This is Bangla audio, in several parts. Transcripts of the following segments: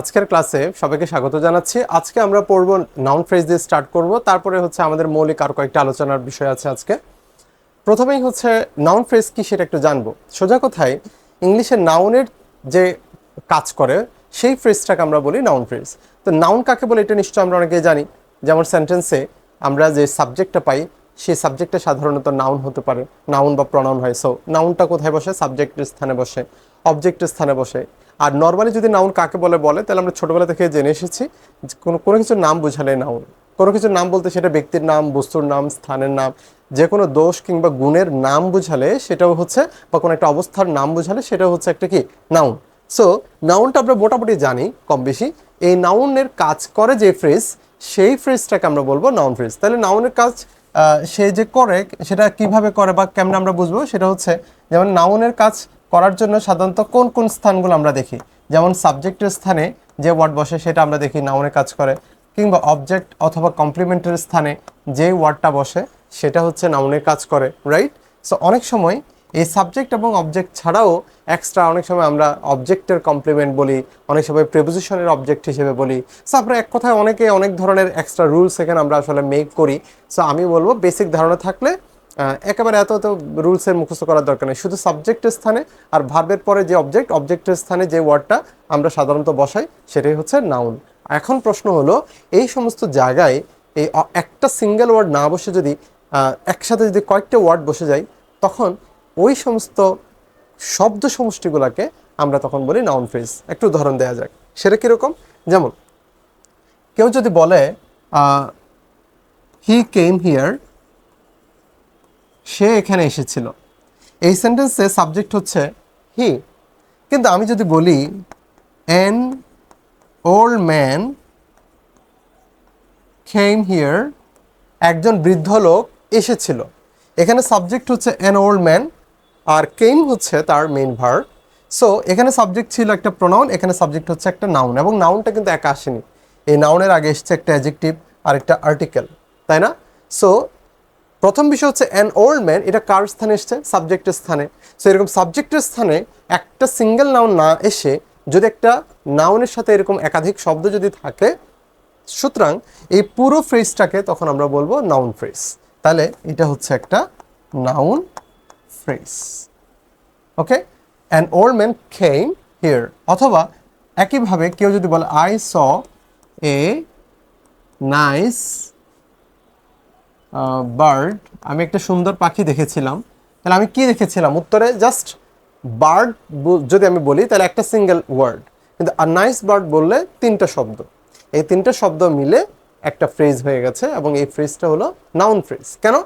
আজকের ক্লাসে সবাইকে স্বাগত জানাচ্ছি। আজকে আমরা পড়ব নাউন ফ্রেজ দিয়ে স্টার্ট করব, তারপরে হচ্ছে আমাদের মৌলিক আর কয়েকটা আলোচনার বিষয় আছে আজকে। প্রথমেই হচ্ছে নাউন ফ্রেজ কি সেটা একটু জানবো। সোজা কথায় ইংলিশে নাউনের যে কাজ করে সেই ফ্রেজটাকে আমরা বলি নাউন ফ্রেজ। তো নাউন কাকে বলে এটা নিশ্চয়ই আমরা অনেকেই জানি। যেমন সেন্টেন্সে আমরা যে সাবজেক্টটা পাই সেই সাবজেক্টটা সাধারণত নাউন হতে পারে, নাউন বা প্রনাউন হয়। সো নাউনটা কোথায় বসে? সাবজেক্টের স্থানে বসে, অবজেক্টের স্থানে বসে। আর নর্মালি যদি নাউন কাকে বলে তাহলে আমরা ছোটবেলা থেকে জেনে এসেছি যে কোনো কিছুর নাম বোঝালে নাউন। কোনো কিছুর নাম বলতে সেটা ব্যক্তির নাম, বস্তুর নাম, স্থানের নাম, যে কোনো দোষ কিংবা গুণের নাম বোঝালে সেটাও হচ্ছে, বা কোনো একটা অবস্থার নাম বোঝালে সেটাও হচ্ছে একটা কি নাউন। সো নাউনটা আমরা মোটামুটি জানি কম বেশি। এই নাউনের কাজ করে যে ফ্রেজ, সেই ফ্রেজটাকে আমরা বলবো নাউন ফ্রেজ। তাহলে নাউনের কাজ সে যে করে সেটা কিভাবে করে বা কেমন আমরা বুঝবো, সেটা হচ্ছে যেমন নাউনের কাজ করার জন্য সাধারণত কোন কোন স্থানগুলো আমরা দেখি। যেমন সাবজেক্টের স্থানে যে ওয়ার্ড বসে সেটা আমরা দেখি নাউনের কাজ করে, কিংবা অবজেক্ট অথবা কমপ্লিমেন্টের স্থানে যে ওয়ার্ডটা বসে সেটা হচ্ছে নাউনের কাজ করে, রাইট? সো অনেক সময় এই সাবজেক্ট এবং অবজেক্ট ছাড়াও এক্সট্রা অনেক সময় আমরা অবজেক্টের কমপ্লিমেন্ট বলি, অনেক সময় প্রিপোজিশনের অবজেক্ট হিসেবে বলি। সো আমরা এক কথায় অনেক ধরনের এক্সট্রা রুলস এখানে আমরা আসলে মেক করি। সো আমি বলবো বেসিক ধারণা থাকলে একেবারে এত রুলসের মুখস্থ করার দরকার নেই। শুধু সাবজেক্টের স্থানে আর ভার্বের পরে যে অবজেক্টের স্থানে যে ওয়ার্ডটা আমরা সাধারণত বসাই সেটাই হচ্ছে নাউন। এখন প্রশ্ন হলো, এই সমস্ত জায়গায় এই একটা সিঙ্গেল ওয়ার্ড না বসে যদি একসাথে যদি কয়েকটা ওয়ার্ড বসে যায়, তখন ওই সমস্ত শব্দ সমষ্টিগুলোকে আমরা তখন বলি নাউন ফ্রেজ। একটু উদাহরণ দেওয়া যাক, সেটা কীরকম? যেমন কেউ যদি বলে হি কেম হিয়ার, সে এখানে এসেছিল, এই সেন্টেন্সে সাবজেক্ট হচ্ছে হি। কিন্তু আমি যদি বলি an old man came here, একজন বৃদ্ধ লোক এসেছিল, এখানে সাবজেক্ট হচ্ছে অ্যান ওল্ড ম্যান আর কেম হচ্ছে তার মেইন ভার্ব। সো এখানে সাবজেক্ট ছিল একটা প্রোনাউন, এখানে সাবজেক্ট হচ্ছে একটা নাউন, এবং নাউনটা কিন্তু একা আসেনি। এই নাউনের আগে এসছে একটা অ্যাডজেক্টিভ আর একটা আর্টিকেল, তাই না? সো প্রথম বিষয় হচ্ছে অ্যান ওল্ড ম্যান, এটা কার স্থানে এসছে? সাবজেক্টের স্থানে। সো এরকম সাবজেক্টের স্থানে একটা সিঙ্গেল নাউন না এসে যদি একটা নাউনের সাথে এরকম একাধিক শব্দ যদি থাকে, সুতরাং এই পুরো ফ্রেজটাকে তখন আমরা বলবো নাউন ফ্রেজ। তাহলে এটা হচ্ছে একটা noun phrase. Okay, an old man came here. অথবা একইভাবে কেউ যদি বলে I saw a nice bird, আমি একটা সুন্দর পাখি দেখেছিলাম। তাহলে আমি কি দেখেছিলাম? উত্তরে জাস্ট বার্ড যদি আমি বলি তাহলে একটা সিঙ্গেল ওয়ার্ড, কিন্তু আ নাইস বার্ড বললে তিনটা শব্দ, এই তিনটা শব্দ মিলে একটা ফ্রেজ হয়ে গেছে, এবং এই ফ্রেজটা হলো নাউন ফ্রেজ। কেন?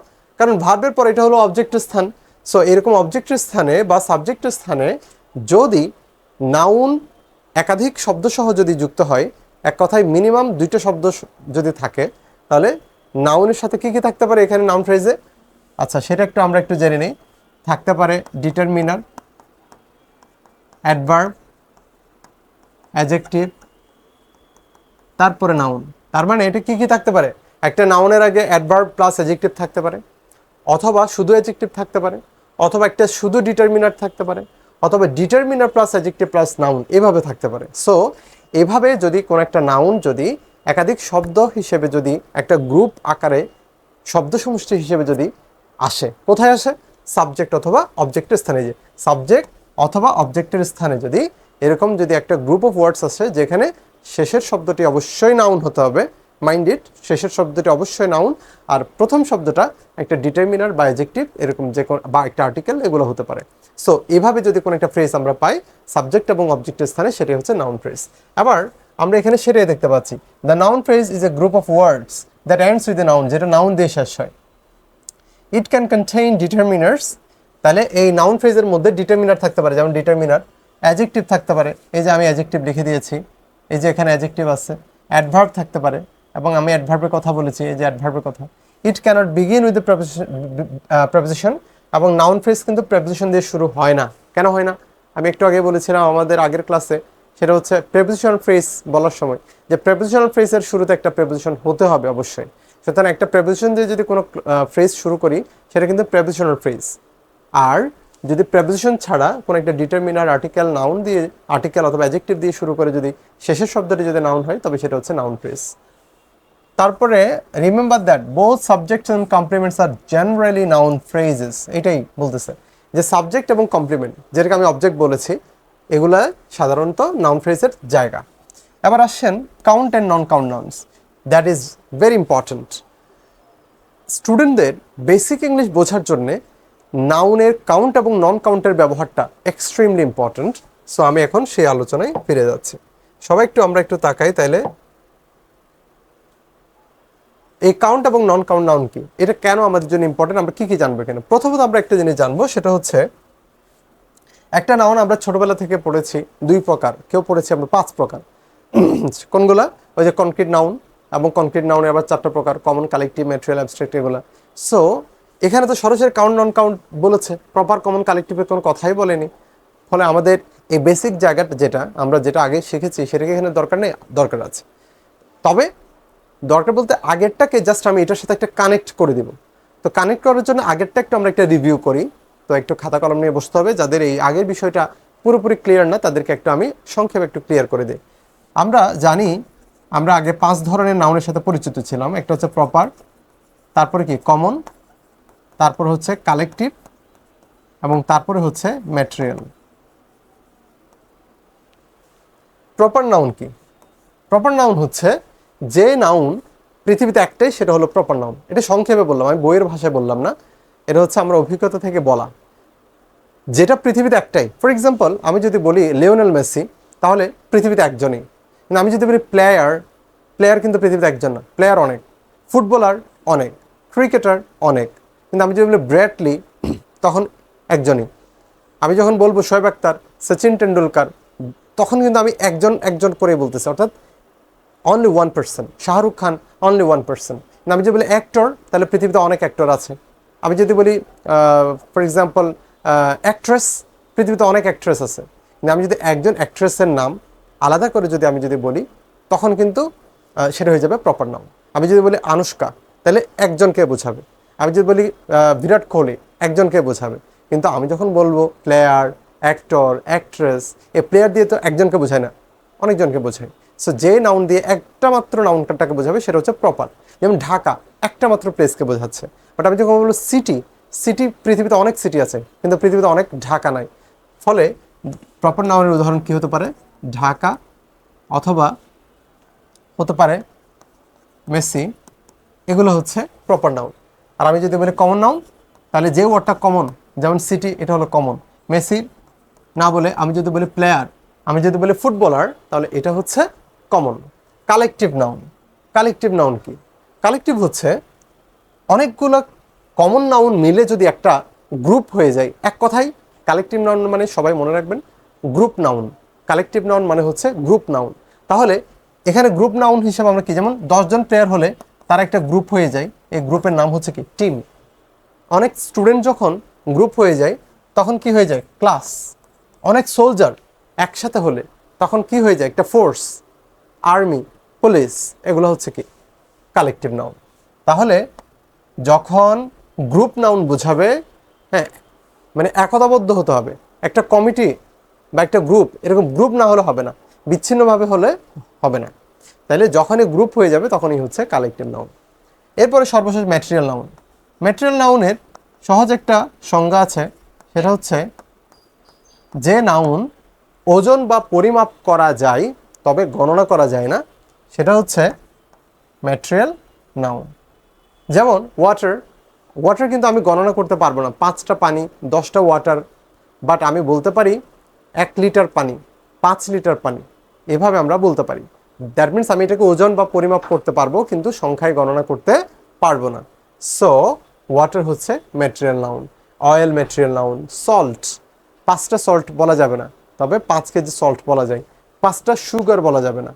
কারণ ভার্বের পর এটা হলো অবজেক্টের স্থান। সো এরকম অবজেক্টের স্থানে বা সাবজেক্টের স্থানে যদি নাউন একাধিক শব্দসহ যদি যুক্ত হয়, এক কথায় মিনিমাম দুইটা শব্দ যদি থাকে, তাহলে নাউনের সাথে কি কি থাকতে পারে এখানে নাউন ফ্রেজে? আচ্ছা, সেটা আমরা একটু জেনে নিই। থাকতে পারে ডিটারমিনার, অ্যাডভার্ব, অ্যাডজেক্টিভ, তারপরে নাউন। তার মানে এটা কি কি থাকতে পারে? একটা নাউনের আগে অ্যাডভার্ব প্লাস অ্যাডজেক্টিভ থাকতে পারে, অথবা শুধু অ্যাডজেক্টিভ থাকতে পারে, অথবা একটা শুধু ডিটারমিনার থাকতে পারে, অথবা determiner plus adjective plus noun এভাবে থাকতে পারে। সো এভাবে যদি কোনো একটা নাউন যদি একাধিক শব্দ হিসেবে যদি একটা গ্রুপ আকারে শব্দ সমষ্টি হিসেবে যদি আসে, কোথায় আসে? সাবজেক্ট অথবা অবজেক্টের স্থানে। যে সাবজেক্ট অথবা অবজেক্টের স্থানে যদি এরকম যদি একটা গ্রুপ অফ ওয়ার্ডস আসে যেখানে শেষের শব্দটি অবশ্যই নাউন হতে হবে, মাইন্ড ইট, শেষের শব্দটি অবশ্যই নাউন, আর প্রথম শব্দটা একটা ডিটারমিনার বা অ্যাডজেক্টিভ এরকম যে কোনো বা একটা আর্টিকেল, এগুলো হতে পারে। সো এভাবে যদি কোনো একটা ফ্রেজ আমরা পাই সাবজেক্ট এবং অবজেক্টের স্থানে, সেটাই হচ্ছে নাউন ফ্রেজ। আবার আমরা এখানে সেটাই দেখতে পাচ্ছি, the noun phrase is a group of words that ends with a noun, যেটা নাউন দিয়ে শেষ হয়। ইট ক্যান কন্টেইন ডিটারমিনার্স, তাহলে এই নাউন ফ্রেজের মধ্যে ডিটারমিনার থাকতে পারে, যেমন ডিটারমিনার। অ্যাডজেক্টিভ থাকতে পারে, এই যে আমি অ্যাডজেক্টিভ লিখে দিয়েছি, এই যে এখানে অ্যাডজেক্টিভ আছে। অ্যাডভার্ব থাকতে পারে, এবং আমি অ্যাডভার্বের কথা বলেছি, এই যে অ্যাডভার্বের কথা। It cannot begin with the preposition, এবং নাউন ফ্রেজ কিন্তু প্রেপোজিশন দিয়ে শুরু হয় না। কেন হয় না? আমি একটু আগে বলেছিলাম আমাদের আগের ক্লাসে, সেটা হচ্ছে প্রেপোজিশনাল ফ্রেজ বলার সময় যে প্রেপোজিশনাল ফ্রেজের শুরুতে একটা প্রেপোজিশন হতে হবে অবশ্যই। সুতরাং একটা প্রেপোজিশন দিয়ে যদি কোনো ফ্রেজ শুরু করি সেটা কিন্তু প্রেপোজিশনাল ফ্রেজ। আর যদি প্রেপোজিশন ছাড়া কোনো একটা ডিটারমিনার আর্টিকেল নাউন দিয়ে আর্টিকেল অথবা অ্যাডজেক্টিভ দিয়ে শুরু করে যদি শেষের শব্দটি যদি নাউন হয় তবে সেটা হচ্ছে নাউন ফ্রেজ। তারপরে remember that both subjects and complements are generally noun phrases, এটাই বলতেছে যে সাবজেক্ট এবং কমপ্লিমেন্ট, যেটাকে আমি অবজেক্ট বলেছি, এগুলা সাধারণত নাউন ফ্রেজের জায়গা। এবার আসছেন count and non count nouns, that is very important. স্টুডেন্টদের বেসিক ইংলিশ বোঝার জন্যে নাউনের কাউন্ট এবং নন কাউন্টের ব্যবহারটা এক্সট্রিমলি ইম্পর্ট্যান্ট। সো আমি এখন সেই আলোচনায় ফিরে যাচ্ছি। সবাই আমরা একটু তাকাই তাইলে। এই কাউন্ট এবং নন কাউন্ট নাউন কি, এটা কেন আমাদের জন্য ইম্পর্টেন্ট, আমরা কি কি জানবো এখানে? প্রথমত আমরা একটা জিনিস জানবো, সেটা হচ্ছে একটা নাউন আমরা ছোটবেলা থেকে পড়েছি 2 প্রকার, কেউ পড়েছি আমরা 5 প্রকার। কোনগুলা? ওই যে কনক্রিট নাউন, এবং কনক্রিট নাউনের আবার 4টা প্রকার, কমন, কালেকটিভ, ম্যাটেরিয়াল, অ্যাবস্ট্রাক্ট, এগুলা। সো এখানে তো সরাসরি কাউন্ট নন কাউন্ট বলেছে, প্রপার কমন কালেকটিভের কোনো কথাই বলেনি। ফলে আমাদের এই বেসিক জায়গাটা যেটা আগে শিখেছি সেটাকে এখানে দরকার নেই, দরকার আছে। তবে দরকার বলতে আগেরটাকে জাস্ট আমি এটার সাথে একটা কানেক্ট করে দিব। তো কানেক্ট করার জন্য আগেরটা একটু আমরা একটা রিভিউ করি। তো একটু খাতা কলম নিয়ে বসতে হবে, যাদের এই আগের বিষয়টা পুরোপুরি ক্লিয়ার না তাদেরকে একটু আমি সংক্ষেপে একটু ক্লিয়ার করে দিই। আমরা জানি আমরা আগে 5 ধরনের নাউনের সাথে পরিচিত ছিলাম। একটা হচ্ছে প্রপার, তারপরে কি কমন, তারপর হচ্ছে কালেকটিভ, এবং তারপরে হচ্ছে ম্যাটেরিয়াল। প্রপার নাউন কি? প্রপার নাউন হচ্ছে যে নাউন পৃথিবীতে একটাই, সেটা হলো প্রপার নাউন। এটা সংক্ষেপে বললাম, আমি বইয়ের ভাষায় বললাম না, এটা হচ্ছে আমরা অভিজ্ঞতা থেকে বলা, যেটা পৃথিবীতে একটাই। ফর এক্সাম্পল, আমি যদি বলি লিওনেল মেসি, তাহলে পৃথিবীতে একজনই। কিন্তু আমি যদি বলি প্লেয়ার কিন্তু পৃথিবীতে একজন না, প্লেয়ার অনেক। ফুটবলার অনেক, ক্রিকেটার অনেক, কিন্তু আমি যদি বলি ব্র্যাডলি, তখন একজনই। আমি যখন বলবো শোয়েব আখতার, সচিন টেন্ডুলকার, তখন কিন্তু আমি একজন একজন করে বলতেছি, অর্থাৎ অনলি 1%। শাহরুখ খান অনলি 1%। আমি যদি বলি অ্যাক্টর, তাহলে পৃথিবীতে অনেক অ্যাক্টর আছে। আমি যদি বলি ফর এক্সাম্পল অ্যাক্ট্রেস, পৃথিবীতে অনেক অ্যাক্ট্রেস আছে। কিন্তু আমি যদি একজন অ্যাক্ট্রেসের নাম আলাদা করে আমি যদি বলি, তখন কিন্তু সেটা হয়ে যাবে প্রপার নাউন। আমি যদি বলি আনুষ্কা, তাহলে একজনকে বোঝাবে। আমি যদি বলি বিরাট কোহলি, একজনকে বোঝাবে। কিন্তু আমি যখন বলবো প্লেয়ার, অ্যাক্টর, অ্যাক্ট্রেস, এই প্লেয়ার দিয়ে তো একজনকে বোঝায় না, অনেকজনকে বোঝায়। সো যে নাউন দিয়ে একটা মাত্র নাউনটাকে বোঝাবে সেটা হচ্ছে প্রপার। যেমন ঢাকা একটা মাত্র প্লেসকে বোঝাচ্ছে। বাট আমি যখন বলবো সিটি পৃথিবীতে অনেক সিটি আছে, কিন্তু পৃথিবীতে অনেক ঢাকা নাই। ফলে প্রপার নাউনের উদাহরণ কি হতে পারে? ঢাকা, অথবা হতে পারে মেসি, এগুলো হচ্ছে প্রপার নাউন। আর আমি যদি বলি কমন নাউন, তাহলে যে ওয়ার্ডটা কমন, যেমন সিটি, এটা হলো কমন। মেসি না বলে আমি যদি বলি প্লেয়ার, আমি যদি বলি ফুটবলার, তাহলে এটা হচ্ছে কমন। কালেকটিভ নাউন কি? কালেকটিভ হচ্ছে অনেকগুলো কমন নাউন মিলে যদি একটা গ্রুপ হয়ে যায়, এক কথায় কালেকটিভ নাউন মানে সবাই মনে রাখবেন গ্রুপ নাউন। কালেকটিভ নাউন মানে হচ্ছে গ্রুপ নাউন। তাহলে এখানে গ্রুপ নাউন হিসেবে আমরা কি, যেমন 10 জন প্লেয়ার হলে তারা একটা গ্রুপ হয়ে যায়, এই গ্রুপের নাম হচ্ছে কি? টিম। অনেক স্টুডেন্ট যখন গ্রুপ হয়ে যায় তখন কি হয়ে যায়? ক্লাস। অনেক সোলজার একসাথে হলে তখন কি হয়ে যায়? একটা ফোর্স, আর্মি, পুলিশ, এগুলো হচ্ছে কি? Collective noun. তাহলে যখন গ্রুপ নাউন বোঝাবে, হ্যাঁ, মানে একতাবদ্ধ হতে হবে। একটা কমিটি বা একটা গ্রুপ, এরকম গ্রুপ না হলে হবে না, বিচ্ছিন্নভাবে হলে হবে না। তাহলে যখনই গ্রুপ হয়ে যাবে তখনই হচ্ছে কালেকটিভ নাউন। এরপরে সর্বশেষ ম্যাটেরিয়াল নাউন। ম্যাটেরিয়াল নাউনের সহজ একটা সংজ্ঞা আছে, সেটা হচ্ছে যে নাউন ওজন বা পরিমাপ করা যায় তবে গণনা করা যায় না, সেটা হচ্ছে ম্যাটেরিয়াল নাউন। যেমন ওয়াটার কিন্তু আমি গণনা করতে পারবো না, 5টা পানি, 10টা ওয়াটার। বাট আমি বলতে পারি 1 লিটার পানি, 5 লিটার পানি, এভাবে আমরা বলতে পারি। দ্যাট মিনস আমি এটাকে ওজন বা পরিমাপ করতে পারবো, কিন্তু সংখ্যায় গণনা করতে পারবো না। সো ওয়াটার হচ্ছে material noun. Oil material noun. Salt, 5টা সল্ট বলা যাবে না, তবে 5 কেজি সল্ট বলা যায়। 5টা সুগার বলা যাবে না,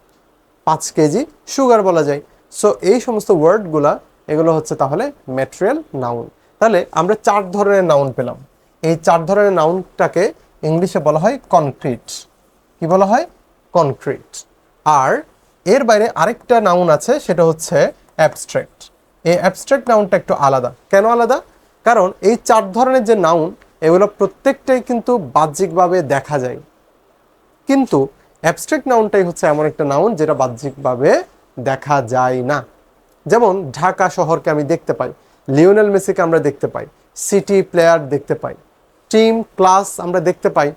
5 কেজি সুগার বলা যায়। সো এই সমস্ত ওয়ার্ডগুলা, এগুলো হচ্ছে তাহলে ম্যাটেরিয়াল নাউন। তাহলে আমরা 4 ধরনের নাউন পেলাম। এই 4 ধরনের নাউনটাকে ইংলিশে বলা হয় কনক্রিট। কি বলা হয়? কনক্রিট। আর এর বাইরে আরেকটা নাউন আছে, সেটা হচ্ছে অ্যাবস্ট্রাক্ট। এই অ্যাবস্ট্রাক্ট নাউনটা একটু আলাদা। কেন আলাদা? কারণ এই 4 ধরনের যে নাউন, এগুলো প্রত্যেকটাই কিন্তু বাহ্যিকভাবে দেখা যায়, কিন্তু অ্যাবস্ট্রাক্ট নাউনটাই হচ্ছে এমন একটা নাউন যেটা বাহ্যিকভাবে দেখা যায় না। যেমন ঢাকা শহরকে আমি দেখতে পাই, লিওনেল মেসিকে আমরা দেখতে পাই, সিটি প্লেয়ার দেখতে পাই, টিম ক্লাস আমরা দেখতে পাই,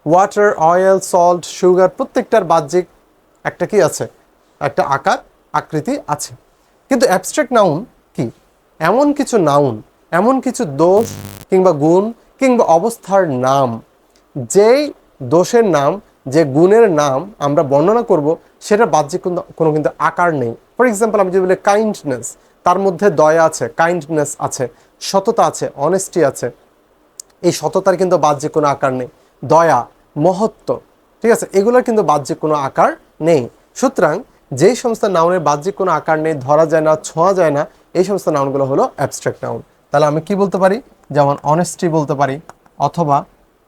ওয়াটার অয়েল সল্ট সুগার প্রত্যেকটার বাহ্যিক একটা কি আছে, একটা আকার আকৃতি আছে। কিন্তু অ্যাবস্ট্রাক্ট নাউন কি? এমন কিছু নাউন, এমন কিছু দোষ কিংবা গুণ কিংবা অবস্থার নাম, যেই দোষের নাম, যে গুণের নাম আমরা বর্ণনা করব, সেটা বাহ্যিক কোনো কিন্তু আকার নেই। ফর এক্সাম্পল আমি যদি বলি কাইন্ডনেস, তার মধ্যে দয়া আছে, কাইন্ডনেস আছে, সততা আছে, অনেস্টি আছে, এই সততার কিন্তু বাহ্যিক কোনো আকার নেই। দয়া, মহত্ব, ঠিক আছে, এগুলোর কিন্তু বাহ্যিক কোনো আকার নেই। সুতরাং যেই সমস্ত নাউনের বাহ্যিক কোনো আকার নেই, ধরা যায় না, ছোঁয়া যায় না, এই সমস্ত নাউনগুলো হলো অ্যাবস্ট্রাক্ট নাউন। তাহলে আমি কি বলতে পারি? যেমন অনেস্টি বলতে পারি, অথবা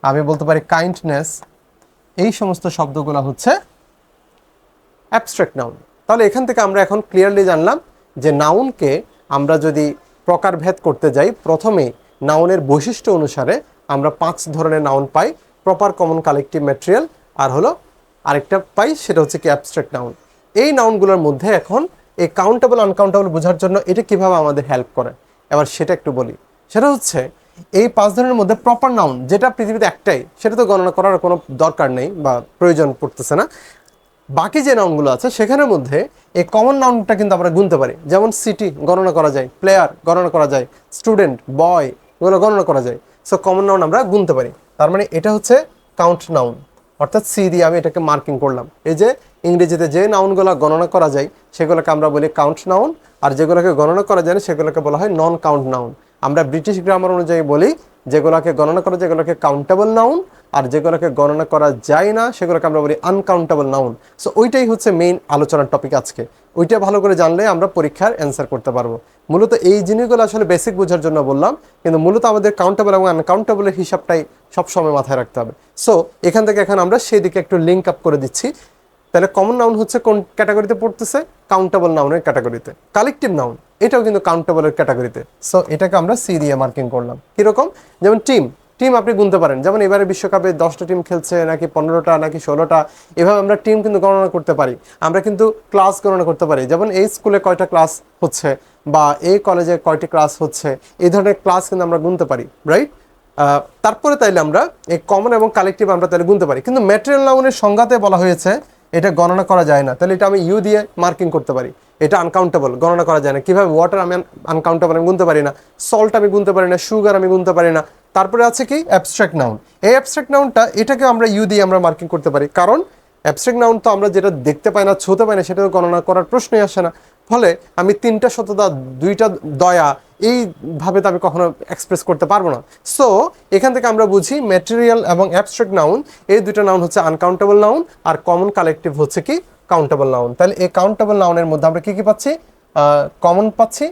আমি বলতে পারি কাইন্ডনেস, এই সমস্ত শব্দগুলো হচ্ছে অ্যাবস্ট্রাক্ট নাউন। তাহলে এখান থেকে আমরা এখন ক্লিয়ারলি জানলাম যে নাউনকে আমরা যদি প্রকারভেদ করতে যাই, প্রথমে নাউনের বৈশিষ্ট্য অনুসারে আমরা 5 ধরনের নাউন পাই, প্রপার, কমন, কালেকটিভ, ম্যাটেরিয়াল, আর হলো আরেকটা পাই, সেটা হচ্ছে কি অ্যাবস্ট্রাক্ট নাউন। এই নাউনগুলোর মধ্যে এখন এই কাউন্টেবল আনকাউন্টেবল বোঝার জন্য এটা কিভাবে আমাদের হেল্প করে, এবার সেটা একটু বলি। সেটা হচ্ছে এই 5 ধরনের মধ্যে প্রপার নাউন যেটা পৃথিবীতে একটাই, সেটা তো গণনা করার কোনো দরকার নেই বা প্রয়োজন পড়তেছে না। বাকি যে নাউনগুলো আছে সেখানের মধ্যে এই কমন নাউনটা কিন্তু আমরা গুনতে পারি। যেমন সিটি গণনা করা যায়, প্লেয়ার গণনা করা যায়, স্টুডেন্ট, বয়, এগুলো গণনা করা যায়। সো কমন নাউন আমরা গুনতে পারি। তার মানে এটা হচ্ছে কাউন্ট নাউন, অর্থাৎ সি দিয়ে আমি এটাকে মার্কিং করলাম। এই যে ইংরেজিতে যে নাউনগুলো গণনা করা যায় সেগুলোকে আমরা বলি কাউন্ট নাউন, আর যেগুলোকে গণনা করা যায় না সেগুলোকে বলা হয় নন কাউন্ট নাউন। আমরা ব্রিটিশ গ্রামার অনুযায়ী বলি যেগুলোকে গণনা করা যায় যেগুলোকে কাউন্টেবল নাউন, আর যেগুলোকে গণনা করা যায় না সেগুলোকে আমরা বলি আনকাউন্টেবল নাউন। সো ওইটাই হচ্ছে মেইন আলোচনার টপিক আজকে। ওইটা ভালো করে জানলে আমরা পরীক্ষার অ্যান্সার করতে পারবো। মূলত এই জিনিসগুলো আসলে বেসিক বোঝার জন্য বললাম, কিন্তু মূলত আমাদের কাউন্টেবল এবং আনকাউন্টেবলের হিসাবটাই সবসময় মাথায় রাখতে হবে। সো এখান থেকে এখন আমরা সেই দিকে একটু লিঙ্ক আপ করে দিচ্ছি। তাহলে কমন নাউন হচ্ছে কোন ক্যাটাগরিতে পড়তেছে? কাউন্টেবল নাউনের ক্যাটাগরিতে। কালেকটিভ নাউন এটাও কিন্তু কাউন্টেবলের ক্যাটাগরিতে। সো এটাকে আমরা সি দিয়ে মার্কিং করলাম। কীরকম? যেমন টিম, টিম আপনি গুনতে পারেন। যেমন এবারে বিশ্বকাপে 10টা টিম খেলছে, নাকি 15টা, নাকি 16টা, এভাবে আমরা টিম কিন্তু গণনা করতে পারি। আমরা কিন্তু ক্লাস গণনা করতে পারি, যেমন এই স্কুলে কয়টা ক্লাস হচ্ছে বা এই কলেজে কয়টি ক্লাস হচ্ছে, এই ধরনের ক্লাস কিন্তু আমরা গুনতে পারি, রাইট? তারপরে তাইলে আমরা এই কমন এবং কালেকটিভ আমরা তাহলে গুনতে পারি। কিন্তু ম্যাটেরিয়াল নাউনের সংজ্ঞাতে বলা হয়েছে এটা গণনা করা যায় না, তাহলে এটা আমি ইউ দিয়ে মার্কিং করতে পারি। এটা আনকাউন্টেবল, গণনা করা যায় না। কীভাবে? ওয়াটার আমি আনকাউন্টেবল, আমি গুনতে পারি না। সল্ট আমি গুনতে পারি না, সুগার আমি গুনতে পারি না। তারপরে আছে কি? Abstract noun. এই অ্যাবস্ট্রাক্ট নাউনটা এটাকে আমরা ইউ দিয়ে আমরা মার্কিং করতে পারি, কারণ অ্যাবস্ট্রাক্ট নাউন তো আমরা যেটা দেখতে পাই না, ছুঁতে পাই না, সেটা গণনা করার প্রশ্নই আসে না। ফলে আমি 3টা সততা, 2টা দয়া, এইভাবে তো আমি কখনো এক্সপ্রেস করতে পারবো না। সো এখান থেকে আমরা বুঝি ম্যাটেরিয়াল এবং অ্যাবস্ট্রাক্ট নাউন, এই 2টা নাউন হচ্ছে আনকাউন্টেবল নাউন, আর কমন কালেকটিভ হচ্ছে কি? Countable noun. তাহলে এই কাউন্টেবল নাউনের মধ্যে আমরা কি কি পাচ্ছি? কমন পাচ্ছি,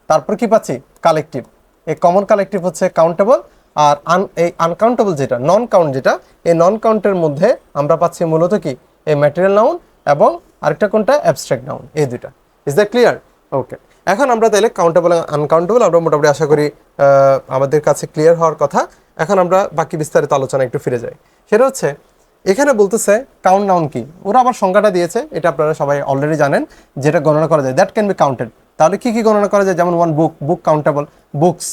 তারপর কি পাচ্ছি? কালেকটিভ। এই কমন কালেকটিভ হচ্ছে কাউন্টেবল, আর এই আনকাউন্টেবল যেটা, নন কাউন্ট যেটা, এই নন কাউন্টের মধ্যে আমরা পাচ্ছি মূলত কি? এই ম্যাটেরিয়াল নাউন এবং আরেকটা কোনটা? Abstract noun. এই 2টা। Is that clear? ওকে। এখন আমরা তাহলে কাউন্টেবল এবং আনকাউন্টেবল আমরা মোটামুটি আশা করি আমাদের কাছে ক্লিয়ার হওয়ার কথা। এখন আমরা বাকি বিস্তারিত আলোচনা একটু ফিরে যাই। সেটা হচ্ছে এখানে বলতেছে কাউন্ট নাউন কি, ওরা আবার সংজ্ঞাটা দিয়েছে, এটা আপনারা সবাই অলরেডি জানেন, যেটা গণনা করা যায়, দ্যাট ক্যান বি কাউন্টেড। তাহলে কি কি গণনা করা যায়? যেমন ওয়ান বুক, বুক কাউন্টেবল, বুকস।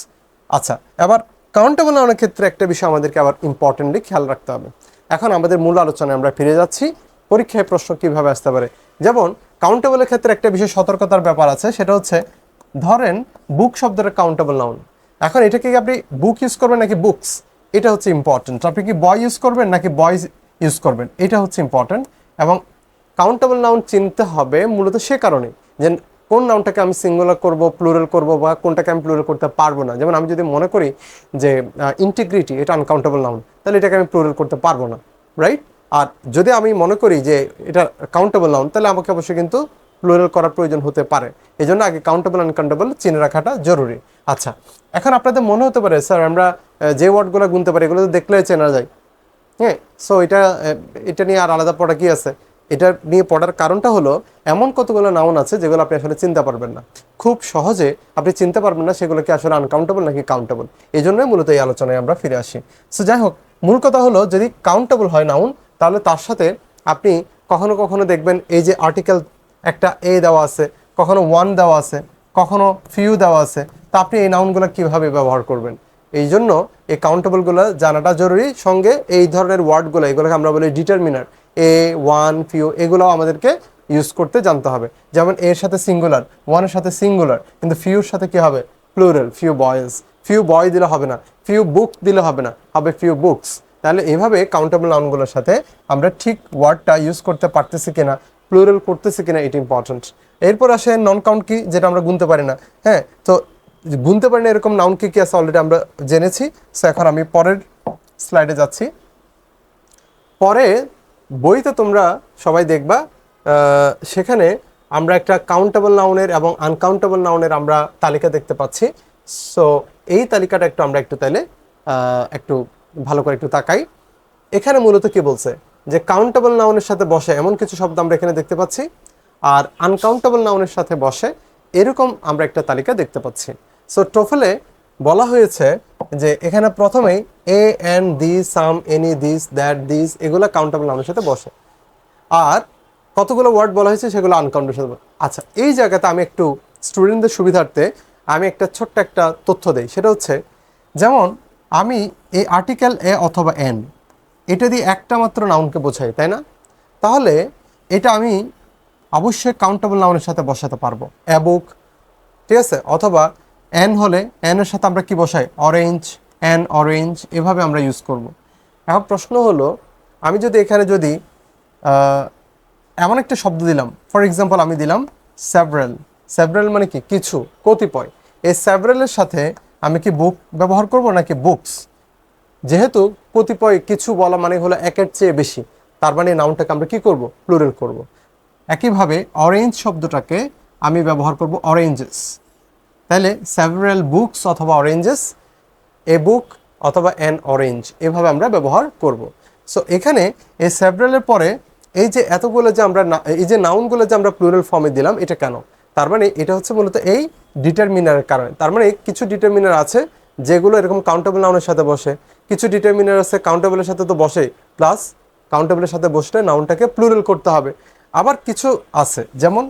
আচ্ছা, এবার কাউন্টেবল নাউনের ক্ষেত্রে একটা বিষয় আমাদেরকে আবার ইম্পর্টেন্টলি খেয়াল রাখতে হবে। এখন আমাদের মূল আলোচনায় আমরা ফিরে যাচ্ছি, পরীক্ষায় প্রশ্ন কিভাবে আসতে পারে। যেমন কাউন্টেবলের ক্ষেত্রে একটা বিষয় সতর্কতার ব্যাপার আছে, সেটা হচ্ছে ধরেন বুক শব্দটা কাউন্টেবল নাউন। এখন এটাকে কি আপনি বুক ইউজ করবেন নাকি বুকস, এটা হচ্ছে ইম্পর্টেন্ট। আপনি কি বয় ইউজ করবেন নাকি বয়জ ইউজ করবেন, এটা হচ্ছে ইম্পর্টেন্ট। এবং কাউন্টেবল নাউন চিনতে হবে মূলত সে কারণে যে কোন নাউনটাকে আমি সিঙ্গুলার করব, প্লুরাল করব, বা কোনটাকে আমি প্লুরাল করতে পারবো না। যেমন আমি যদি মনে করি যে ইন্টিগ্রিটি এটা আনকাউন্টেবল নাউন, তাহলে এটাকে আমি প্লুরাল করতে পারবো না, রাইট? আর যদি আমি মনে করি যে এটা কাউন্টেবল নাউন, তাহলে আমাকে অবশ্যই কিন্তু প্লুরাল করার প্রয়োজন হতে পারে। এই জন্য আগে কাউন্টেবল আনকাউন্টেবল চিনে রাখাটা জরুরি। আচ্ছা, এখন আপনাদের মনে হতে পারে স্যার আমরা যে ওয়ার্ডগুলো গুনতে পারি এগুলো তো দেখলে চেনা যায়, হ্যাঁ। সো এটা নিয়ে আর আলাদা পড়া কি আছে? এটা নিয়ে পড়ার কারণটা হলো এমন কতগুলো নাউন আছে যেগুলো আপনি আসলে চিনতে পারবেন না, খুব সহজে আপনি চিনতে পারবেন না সেগুলো কি আসলে আনকাউন্টেবল নাকি কাউন্টেবল। এই জন্যই মূলত এই আলোচনায় আমরা ফিরে আসি। সো যাই হোক, মূল কথা হলো যদি কাউন্টেবল হয় নাউন, তাহলে তার সাথে আপনি কখনো কখনো দেখবেন এই যে আর্টিকেল একটা এ দেওয়া আছে, কখনো ওয়ান দেওয়া আছে, কখনো ফিউ দেওয়া আছে, তা আপনি এই নাউনগুলো কীভাবে ব্যবহার করবেন, এই জন্য এই কাউন্টেবলগুলো জানাটা জরুরি। সঙ্গে এই ধরনের ওয়ার্ডগুলো, এগুলোকে আমরা বলি ডিটারমিনার, এ, ওয়ান, ফিউ, এগুলোও আমাদেরকে ইউজ করতে জানতে হবে। যেমন এর সাথে সিঙ্গুলার, ওয়ানের সাথে সিঙ্গুলার, কিন্তু ফিউর সাথে কি হবে, প্লুরাল, ফিউ বয়েজ। ফিউ বয় দিলে হবে না, ফিউ বুক দিলে হবে না, হবে ফিউ বুকস। তাহলে এইভাবে কাউন্টেবল নাউনগুলোর সাথে আমরা ঠিক ওয়ার্ডটা ইউজ করতে পারতেছি কিনা, প্লুরাল করতেছি কিনা, এটা ইম্পর্টেন্ট। এরপর আসে নন কাউন্ট কি, যেটা আমরা গুনতে পারি না। হ্যাঁ, তো গুনতে পারি না এরকম নাউন কি কি আছে অলরেডি আমরা জেনেছি। সো এখন আমি পরের স্লাইডে যাচ্ছি। পরে বইতে তোমরা সবাই দেখবা সেখানে আমরা একটা কাউন্টেবল নাউনের এবং আনকাউন্টেবল নাউনের আমরা তালিকা দেখতে পাচ্ছি। সো এই তালিকাটা আমরা একটু তাইলে একটু ভালো করে একটু তাকাই। এখানে মূলত কি বলছে যে কাউন্টেবল নাউনের সাথে বসে এমন কিছু শব্দ আমরা এখানে দেখতে পাচ্ছি, আর আনকাউন্টেবল নাউনের সাথে বসে এরকম আমরা একটা তালিকা দেখতে পাচ্ছি। সো টোফেলে বলা হয়েছে যে এখানে প্রথমেই a, an, this, some, any, this, that, this, এগুলো কাউন্টেবল নাউনের সাথে বসে। আর কতগুলো ওয়ার্ড বলা হয়েছে সেগুলো আনকাউন্টেবল সাথে। আচ্ছা, এই জায়গাতে আমি একটু স্টুডেন্টদের সুবিধার্থে আমি একটা ছোট্ট একটা তথ্য দেই। সেটা হচ্ছে, যেমন আমি এই আর্টিকেল এ অথবা এন, এটা দিয়ে একটা মাত্র নাউনকে বোঝাই, তাই না? তাহলে এটা আমি অবশ্যই কাউন্টেবল নাউনের সাথে বসাতে পারবো, এ বুক, ঠিক আছে? অথবা এন হলে এনের সাথে আমরা কি বসাই, অরেঞ্জ, অ্যান অরেঞ্জ, এভাবে আমরা ইউজ করব। এখন প্রশ্ন হলো, আমি যদি এখানে যদি এমন একটা শব্দ দিলাম, ফর এক্সাম্পল আমি দিলাম সেভারাল। সেভারাল মানে কি, কিছু, কতিপয়। এই সেভারালের সাথে আমি কি বুক ব্যবহার করব নাকি বুকস? যেহেতু কতিপয় কিছু বলা মানে হলো একের চেয়ে বেশি, তার মানে নাউনটাকে আমরা কি করব, প্লুরাল করব। একইভাবে অরেঞ্জ শব্দটাকে আমি ব্যবহার করব অরেঞ্জেস। তাহলে সেভারাল বুকস অথবা অরেঞ্জেস, এ বুক অথবা অ্যান অরেঞ্জ, এভাবে আমরা ব্যবহার করব। সো এখানে এই সেভারালের পরে এই যে এতগুলো যে আমরা এই যে নাউনগুলো যে আমরা প্লুরাল ফর্মে দিলাম, এটা কেন? তার মানে এটা হচ্ছে মূলত এই ডিটারমিনারের কারণে। তার মানে কিছু ডিটারমিনার আছে যেগুলো এরকম কাউন্টেবল নাউনের সাথে বসে, কিছু ডিটারমিনার আছে কাউন্টেবলের সাথে তো বসেই, প্লাস কাউন্টেবলের সাথে বসলে নাউনটাকে প্লুরাল করতে হবে। আবার কিছু আছে যেমন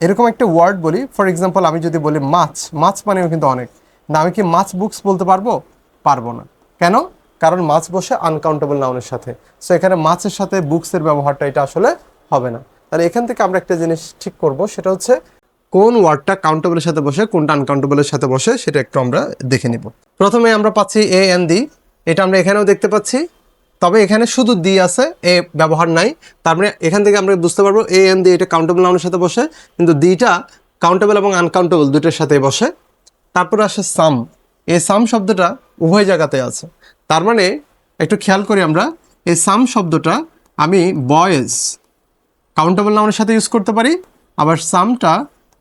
এরকম একটা ওয়ার্ড বলি, ফর এক্সাম্পল আমি যদি বলি মাছ, মাছ মানেও কিন্তু অনেক, না আমি কি মাছ বুকস বলতে পারবো? পারবো না। কেন? কারণ মাছ বসে আনকাউন্টেবল নাউনের সাথে। সো এখানে মাছের সাথে বুকসের ব্যবহারটা এটা আসলে হবে না। তাহলে এখান থেকে আমরা একটা জিনিস ঠিক করব, সেটা হচ্ছে কোন ওয়ার্ডটা কাউন্টেবলের সাথে বসে, কোনটা আনকাউন্টেবলের সাথে বসে, সেটা একটু আমরা দেখে নিব। প্রথমে আমরা পাচ্ছি এ এন দি, এটা আমরা এখানেও দেখতে পাচ্ছি, তবে এখানে শুধু দি আছে, এ ব্যবহার নাই। তার মানে এখান থেকে আমরা বুঝতে পারবো এ এন দি এটা কাউন্টেবল নাউনের সাথে বসে, কিন্তু দিটা কাউন্টেবল এবং আনকাউন্টেবল দুটোর সাথে বসে। তারপরে আসে সাম, এই সাম শব্দটা উভয় জায়গাতে আছে। তার মানে একটু খেয়াল করি আমরা, এই সাম শব্দটা আমি বয়েজ কাউন্টেবল নাউনের সাথে ইউজ করতে পারি, আবার সামটা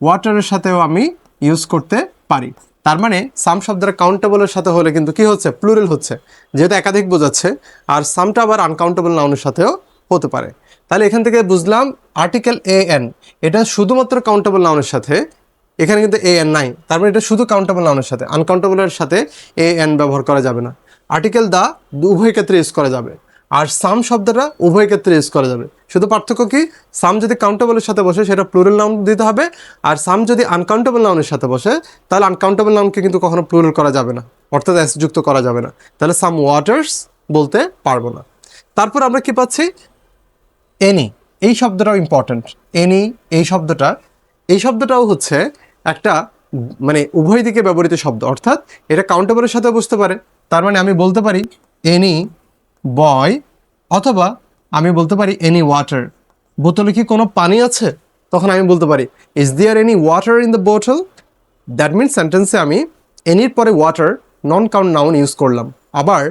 ওয়াটারের সাথেও আমি ইউজ করতে পারি। তার মানে সাম শব্দটা কাউন্টেবলের সাথে হলে কিন্তু কি হচ্ছে, প্লুরাল হচ্ছে, যেহেতু একাধিক বোঝাচ্ছে। আর সামটা আবার আনকাউন্টেবল নাউনের সাথেও হতে পারে। তাহলে এখান থেকে বুঝলাম আর্টিকেল এ এন এটা শুধুমাত্র কাউন্টেবল নাউনের সাথে, এখানে কিন্তু এ এন নাই, তার মানে এটা শুধু কাউন্টেবল নাউনের সাথে, আনকাউন্টেবলের সাথে এ এন ব্যবহার করা যাবে না। আর্টিকেল দা উভয় ক্ষেত্রে ইউজ করা যাবে, আর সাম শব্দটা উভয় ক্ষেত্রে ইউজ করা যাবে। শুধু পার্থক্য কি, সাম যদি কাউন্টেবলের সাথে বসে সেটা প্লুরাল নাউন দিতে হবে, আর সাম যদি আনকাউন্টেবল নাউনের সাথে বসে তাহলে আনকাউন্টেবল নাউনকে কিন্তু কখনো প্লুরাল করা যাবে না, অর্থাৎ এস যুক্ত করা যাবে না। তাহলে সাম ওয়াটার্স বলতে পারবো না। তারপর আমরা কি পাচ্ছি, এনি, এই শব্দটাও ইম্পর্ট্যান্ট। এনি এই শব্দটাও হচ্ছে একটা মানে উভয় দিকে ব্যবহৃত শব্দ, অর্থাৎ এটা কাউন্টেবলের সাথে বসতে পারে। তার মানে আমি বলতে পারি এনি বয়, অথবা আমি বলতে পারি এনি ওয়াটার। বোতলে কি কোনো পানি আছে? তখন আমি বলতে পারি is there any water in the bottle. That means সেন্টেন্সে আমি এনির পরে water non count noun use করলাম। আবার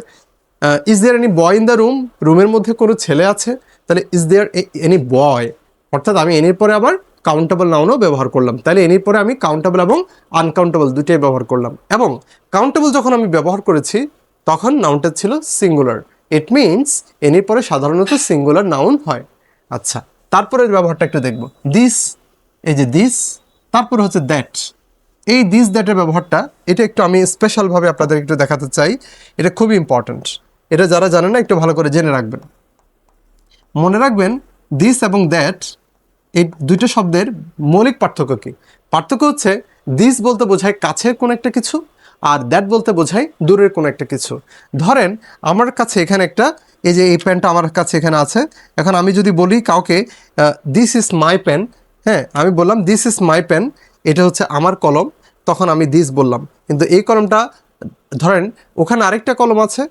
is there any boy in the room, রুমের মধ্যে কোনো ছেলে আছে, তাহলে ইজ দেয়ার এনি বয়, অর্থাৎ আমি এনির পরে আবার কাউন্টেবল নাউনও ব্যবহার করলাম। তাহলে এনির পরে আমি কাউন্টেবল এবং আনকাউন্টেবল দুটোই ব্যবহার করলাম। এবং কাউন্টেবল যখন আমি ব্যবহার করেছি তখন নাউনটা ছিল সিঙ্গুলার। ইট মিনস এনির পরে সাধারণত সিঙ্গুলার নাউন হয়। আচ্ছা, তারপরের ব্যবহারটা একটু দেখব। দিস, এই যে দিস, তারপরে হচ্ছে দ্যাট। এই দিস দ্যাটের ব্যবহারটা এটা একটু আমি স্পেশালভাবে আপনাদের একটু দেখাতে চাই। এটা খুবই ইম্পর্ট্যান্ট। এটা যারা জানেন না একটু ভালো করে জেনে রাখবেন। মনে রাখবেন দিস এবং দ্যাট এই দুইটা শব্দের মৌলিক পার্থক্য কী? পার্থক্য হচ্ছে দিস বলতে বোঝায় কাছের কোনো একটা কিছু, আর দ্যাট বলতে বোঝায় দূরের কোনো একটা কিছু। ধরেন আমার কাছে এখানে একটা, এই যে এই পেনটা আমার কাছে এখানে আছে, এখন আমি যদি বলি কাউকে দিস ইজ মাই পেন, হ্যাঁ আমি বললাম দিস ইজ মাই পেন, এটা হচ্ছে আমার কলম, তখন আমি দিস বললাম। কিন্তু এই কলমটা, ধরেন ওখানে আরেকটা কলম আছে,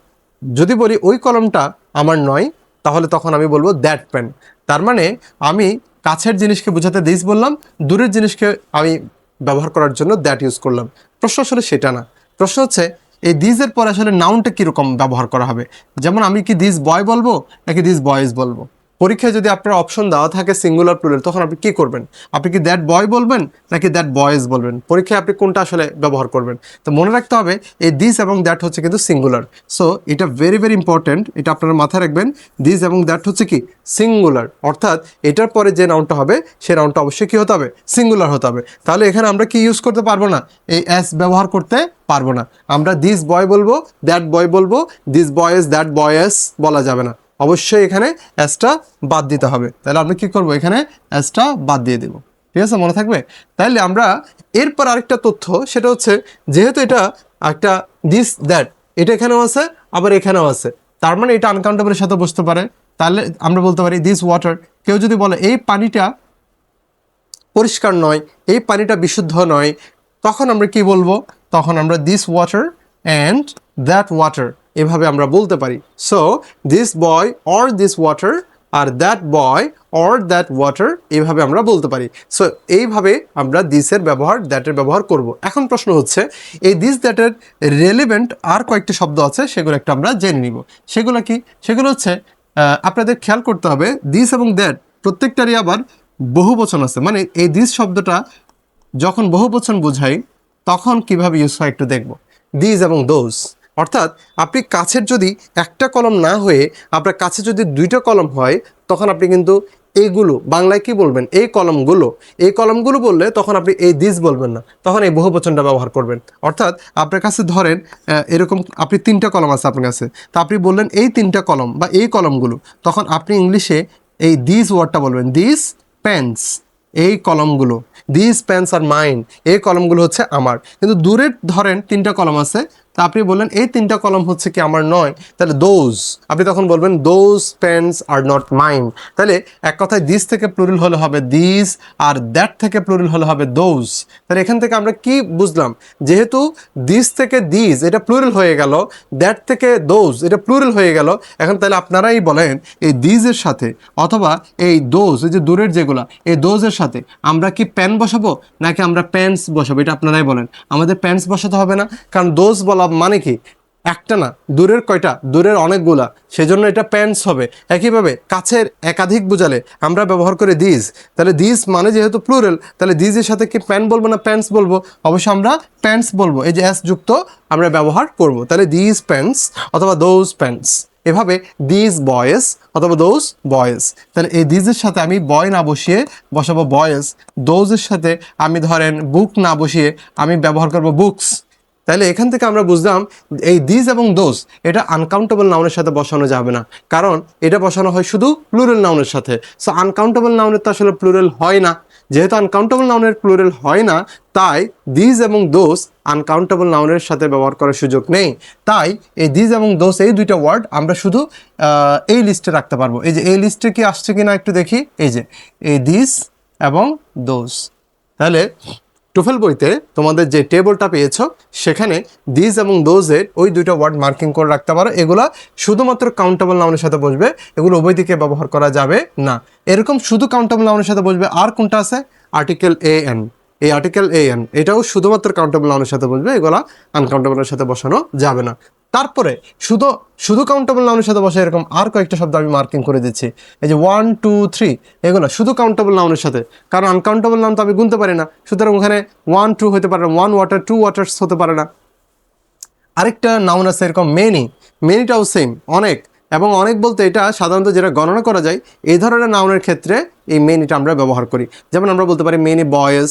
যদি বলি ওই কলমটা আমার নয়, তাহলে তখন আমি বলবো দ্যাট পেন। তার মানে আমি কাছের জিনিসকে বোঝাতে দিস বললাম, দূরের জিনিসকে আমি ব্যবহার করার জন্য দ্যাট ইউজ করলাম। প্রশ্ন আসলে সেটা না, প্রশ্ন হচ্ছে এই দিসের পরে আসলে নাউনটা কীরকম ব্যবহার করা হবে। যেমন আমি কি দিস বয় বলবো নাকি দিস বয়েজ বলবো? পরীক্ষায় যদি আপনার অপশন দেওয়া থাকে সিঙ্গুলার প্লুরাল, তখন আপনি কী করবেন? আপনি কি দ্যাট বয় বলবেন নাকি দ্যাট বয়েজ বলবেন? পরীক্ষায় আপনি কোনটা আসলে ব্যবহার করবেন? তো মনে রাখতে হবে এই দিস এবং দ্যাট হচ্ছে কিন্তু সিঙ্গুলার। সো এটা ভেরি ভেরি ইম্পর্ট্যান্ট, এটা আপনারা মাথায় রাখবেন। দিস এবং দ্যাট হচ্ছে কি সিঙ্গুলার, অর্থাৎ এটার পরে যে নাউনটা হবে সে নাউনটা অবশ্যই কী হতে হবে? সিঙ্গুলার হতে হবে। তাহলে এখানে আমরা কি ইউজ করতে পারবো না? এই অ্যাস ব্যবহার করতে পারবো না। আমরা দিস বয় বলবো, দ্যাট বয় বলবো, দিস বয়েজ দ্যাট বয়েস বলা যাবে না। অবশ্যই এখানে অ্যাসটা বাদ দিতে হবে। তাহলে আমরা কি করব? এখানে অ্যাসটা বাদ দিয়ে দেব। ঠিক আছে, মনে থাকবে? তাহলে আমরা এরপর আরেকটা তথ্য, সেটা হচ্ছে যেহেতু এটা একটা দিস দ্যাট, এটা এখানেও আছে আবার এখানেও আছে, তার মানে এটা আনকাউন্টেবলের সাথে বসতে পারে। তাহলে আমরা বলতে পারি দিস ওয়াটার। কেউ যদি বলে এই পানিটা পরিষ্কার নয়, এই পানিটা বিশুদ্ধ নয়, তখন আমরা কি বলবো? তখন আমরা this water and that water এভাবে আমরা বলতে পারি। So this boy or this water, আর that boy or that water, এইভাবে আমরা বলতে পারি। সো এইভাবে আমরা দিসের ব্যবহার, দ্যাটের ব্যবহার করব। এখন প্রশ্ন হচ্ছে এই দিস দ্যাটের রেলিভেন্ট আর কয়েকটি শব্দ আছে, সেগুলো একটু আমরা জেনে নিব। সেগুলো কি? সেগুলো হচ্ছে আপনাদের খেয়াল করতে হবে দিস এবং দ্যাট প্রত্যেকটারই আবার বহু বচন আছে। মানে এই দিস শব্দটা যখন বহু বচন বোঝাই তখন কিভাবে ইউজ হয় একটু দেখব। দিস এবং দোজ, অর্থাৎ আপনি কাছের যদি একটা কলম না হয়ে আপনার কাছে যদি দুইটা কলম হয়, তখন আপনি কিন্তু এইগুলো বাংলায় কি বলবেন? এই কলমগুলো, এই কলমগুলো বললে তখন আপনি এই দিস বলবেন না, তখন এই বহু বচনটা ব্যবহার করবেন। অর্থাৎ আপনার কাছে ধরেন এরকম আপনি তিনটা কলম আছে আপনার কাছে, তা আপনি বললেন এই তিনটা কলম বা এই কলমগুলো, তখন আপনি ইংলিশে এই দিস ওয়ার্ডটা বলবেন, দিস পেন্স, এই কলমগুলো, দিস পেন্স আর মাইন, এই কলমগুলো হচ্ছে আমার। কিন্তু দূরের ধরেন তিনটা কলম আছে, তা আপনি বললেন এই তিনটা কলম হচ্ছে কি আমার নয়, তাহলে দোজ, আপনি তখন বলবেন those pens are not mine. তাহলে এক কথায় দিস থেকে প্লুরাল হলে হবে দিস, আর দ্যাট থেকে প্লুরাল হলে হবে দোজ। তাহলে এখান থেকে আমরা কি বুঝলাম? যেহেতু দিস থেকে দিস এটা প্লুরাল হয়ে গেল, দ্যাট থেকে দোজ এটা প্লুরাল হয়ে গেল, এখন তাহলে আপনারাই বলেন এই দিসের সাথে অথবা এই দোজ, এই যে দূরের যেগুলা, এই দোজের সাথে আমরা কি প্যান বসাবো নাকি আমরা প্যান্টস বসাবো? এটা আপনারাই বলেন। আমাদের প্যান্টস বসাতে হবে না, কারণ দোজ বলা মানে কি একটা না, দূরের কয়টা? দূরের অনেকগুলা, সেজন্য এটা প্যান্টস হবে। একইভাবে কাছের একাধিক বোঝালে আমরা ব্যবহার করে দিস, তাহলে দিস মানে যেহেতু প্লুরাল, তাহলে দিসের সাথে কি প্যান বলবো না প্যান্টস বলবো? অবশ্যই আমরা প্যান্টস বলবো, এই যে এস যুক্ত আমরা ব্যবহার করব। তাহলে দিস প্যান্টস অথবা দোজ প্যান্টস, এভাবে দিস বয়েস অথবা দোজ বয়েস। তাহলে এই দিসের সাথে আমি বয় না বসিয়ে বসাবো বয়েস, দোজের সাথে আমি ধরেন বুক না বসিয়ে আমি ব্যবহার করব বুকস। তাহলে এখান থেকে আমরা বুঝলাম এই দিস এবং দোজ এটা আনকাউন্টেবল নাউনের সাথে বসানো যাবে না, কারণ এটা বসানো হয় শুধু প্লুরাল নাউনের সাথে। সো আনকাউন্টেবল নাউনের তো আসলে প্লুরাল হয় না, যেহেতু আনকাউন্টেবল নাউনের প্লুরাল হয় না, তাই দিস এবং দোজ আনকাউন্টেবল নাউনের সাথে ব্যবহার করার সুযোগ নেই। তাই এই দিস এবং দোজ এই দুইটা ওয়ার্ড আমরা শুধু এই লিস্টে রাখতে পারবো। এই যে এই লিস্টে কি আসছে কিনা একটু দেখি, এই যে এই দিস এবং দোজ। তাহলে টুফেল বইতে তোমাদের যে টেবলটা পেয়েছো সেখানে দিস এবং দোজের ওই দুইটা ওয়ার্ড মার্কিং করে রাখতে পারো। এগুলা শুধুমাত্র কাউন্টেবল নাউনের সাথে বসবে, এগুলো উভয় দিকে ব্যবহার করা যাবে না। এরকম শুধু কাউন্টেবল নাউনের সাথে বসবে আর কোনটা আছে? আর্টিকেল এ এন, এই আর্টিকেল এ এন এটাও শুধুমাত্র কাউন্টেবল নাউনের সাথে বসবে, এগুলা আনকাউন্টেবলের সাথে বসানো যাবে না। তারপরে শুধু শুধু কাউন্টেবল নাউনের সাথে বসে এরকম আর কয়েকটা শব্দ আমি মার্কিং করে দিচ্ছি। এই যে 1 2 3 এগুলো শুধু কাউন্টেবল নাউনের সাথে, কারণ আনকাউন্টেবল নাউন তো আমি গুনতে পারি না, সুতরাং ওখানে 1 2 হতে পারে না, 1 ওয়াটার 2 ওয়াটার্স হতে পারে না। আরেকটা নাউন আছে এরকম মেনি, মেনিটাও সেম, অনেক, এবং অনেক বলতে এটা সাধারণত যেটা গণনা করা যায় এই ধরনের নাউনের ক্ষেত্রে এই মেনিটা আমরা ব্যবহার করি। যেমন আমরা বলতে পারি many boys,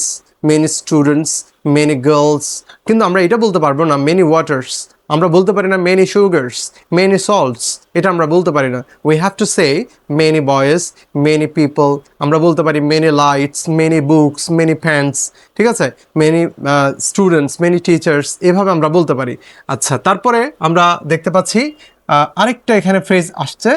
many students, many girls, কিন্তু আমরা এটা বলতে পারবো না মেনি ওয়াটার্স, আমরা বলতে পারি না মেনি সুগার্স, মেনি সল্টস, এটা আমরা বলতে পারি না। We have to say many boys, many people, আমরা বলতে পারি many lights, many books, many fans, ঠিক আছে, মেনি স্টুডেন্টস, মেনি টিচার্স, এভাবে আমরা বলতে পারি। আচ্ছা, তারপরে আমরা দেখতে পাচ্ছি আরেকটা এখানে ফ্রেজ আসছে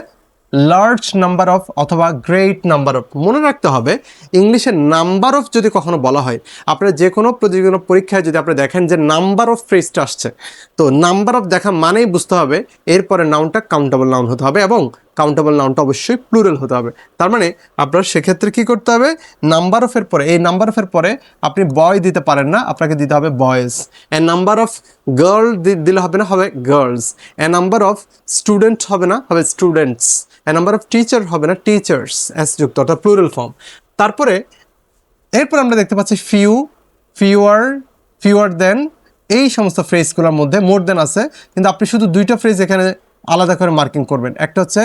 লার্জ নাম্বার অফ অথবা গ্রেট নাম্বার অফ। মনে রাখতে হবে ইংলিশের নাম্বার অফ যদি কখনো বলা হয়, আপনারা যে কোনো প্রতিযোগিতা পরীক্ষায় যদি আপনি দেখেন যে নাম্বার অফ ফ্রেজটা আসছে, তো নাম্বার অফ দেখা মানেই বুঝতে হবে এরপরে নাউনটা কাউন্টেবল নাউন হতে হবে এবং কাউন্টেবল নাউনটা অবশ্যই প্লুরাল হতে হবে। তার মানে আপনার সেক্ষেত্রে কী করতে হবে, নাম্বার অফের পরে, এই নাম্বার অফের পরে আপনি বয় দিতে পারেন না, আপনাকে দিতে হবে boys. A number of girl দিলে হবে না, হবে girls. A number of student হবে না, হবে students. A number of teacher হবে না, টিচার্স, এস যুক্ত, অর্থাৎ প্লুরাল ফর্ম। তারপরে এরপর আমরা দেখতে পাচ্ছি ফিউ, ফিউয়ার, ফিউয়ার দেন, এই সমস্ত ফ্রেজগুলোর মধ্যে মোর দেন আছে, কিন্তু আপনি শুধু দুইটা ফ্রেজ এখানে আলাদা করে মার্কিং করবেন, একটা হচ্ছে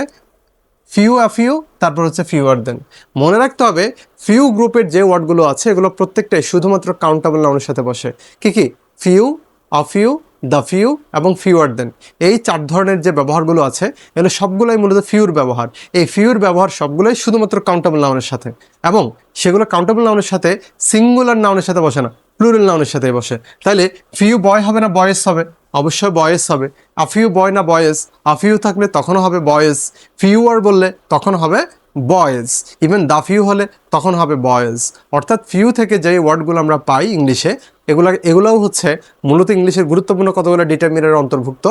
ফিউ আ ফিউ, তারপর হচ্ছে ফিউয়ার দেন। মনে রাখতে হবে ফিউ গ্রুপের যে ওয়ার্ডগুলো আছে এগুলো প্রত্যেকটাই শুধুমাত্র কাউন্টেবল নাউনের সাথে বসে। কি কি? Few, a few, the few এবং ফিউয়ার দেন, এই 4 ধরনের যে ব্যবহারগুলো আছে এগুলো সবগুলোই মূলত ফিউর ব্যবহার। এই ফিউর ব্যবহার সবগুলোই শুধুমাত্র কাউন্টেবল নাউনের সাথে, এবং সেগুলো কাউন্টেবল নাউনের সাথে সিঙ্গুলার নাউনের সাথে বসে না, প্লুরাল নাউনের সাথে বসে। তাইলে ফিউ বয় হবে না বয়েস হবে? অবশ্যই বয়েস হবে। আফিউ বয় না বয়েস? আফিউ থাকলে তখনও হবে বয়েস। ফিউয়ার বললে তখন হবে বয়েজ। ইভেন দা ফিউ হলে তখন হবে বয়েজ। অর্থাৎ ফিউ থেকে যে ওয়ার্ডগুলো আমরা পাই ইংলিশে, এগুলোও হচ্ছে মূলত ইংলিশের গুরুত্বপূর্ণ কতগুলো ডিটারমিনারের অন্তর্ভুক্ত।